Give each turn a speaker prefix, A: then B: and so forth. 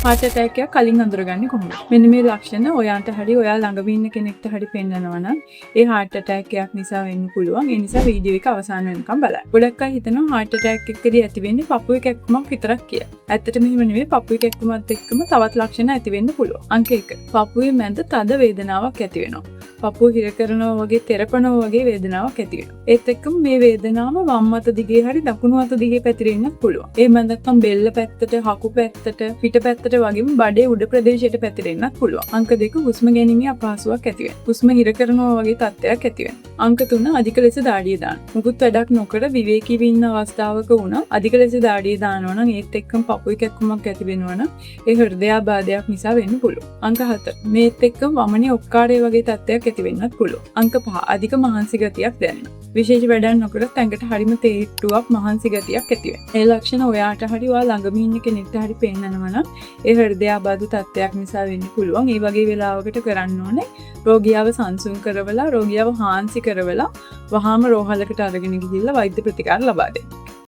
A: heart attack එක කලින් අඳුරගන්නේ කොහොමද? මෙන්න මේ ලක්ෂණ ඔයාට හරි ඔයා ළඟම ඉන්න කෙනෙක්ට හරි පෙන්නනවා නම් ඒ heart attack එකක් නිසා වෙන්න පුළුවන්. ඒ නිසා වීඩියෝ එක අවසන් වෙනකම් බලන්න. ගොඩක් අය හිතනවා heart attack එකකදී ඇති වෙන්නේ පපුවේ කැක්කුමක් විතරක් කියලා. ඇත්තටම එහෙම නෙවෙයි. පපුවේ කැක්කුමත් එක්කම තවත් ලක්ෂණ ඇති වෙන්න පුළුවන්. අංක 1. පපුවේ මැද තද වේදනාවක් ඇති වෙනවා. පපුව හිර කරනවා වගේ තෙරපනවා වගේ වේදනාවක් ඇති වෙනවා. ඒත් එක්කම මේ වේදනාව වම් අත දිගේ හරි දකුණු අත දිගේ පැතිරෙන්නත් පුළුවන්. එහෙම නැත්නම් බෙල්ල පැත්තට, හකු පැත්තට, පිට පැත්තට වගේම බඩේ උඩ ප්‍රදේශයට පැතිරෙන්නත් පුළුවන්. අංක 2 හුස්ම ගැනීමේ අපහසුාවක් ඇති වෙනවා. හුස්ම හිර කරනවා වගේ තත්ත්වයක් ඇති වෙනවා. අංක 3 අධික ලෙස දාඩිය දාන. මුකුත් වැඩක් නොකර විවේකීව ඉන්න අවස්ථාවක වුණා අධික ලෙස දාඩිය දානවා නම් ඒත් එක්කම පපුවේ කැක්කුමක් ඇති වෙනවා නම් ඒ හෘදයාබාධයක් නිසා වෙන්න පුළුවන්. අංක 7 මේත් එක්කම වමනේ ඔක්කාරය වගේ තත්ත්වයක් ඇති වෙන්නත් පුළුවන්. අංක 5 අධික මහන්සි ගතියක් දැනෙනවා. විශේෂ වැඩක් නොකරත් ඇඟට හරිම තේට්ටුවක් මහන්සි ගතියක් ඇති වෙනවා. ඒ ලක්ෂණ ඔයාට හරි ඔයා ළඟම ඉන්න කෙනෙක්ට හරි පෙන්නනවා නම් ඒ හෘදයාබාධ තත්ත්වයක් නිසා වෙන්න පුළුවන්. ඒ වගේ වෙලාවකට කරන්න ඕනේ රෝගියාව සංසුන් කරවලා රෝගියාව හාන්සි කරවලා වහාම රෝහලකට අරගෙන ගිහිල්ලා වෛද්‍ය ප්‍රතිකාර ලබා දෙන්න.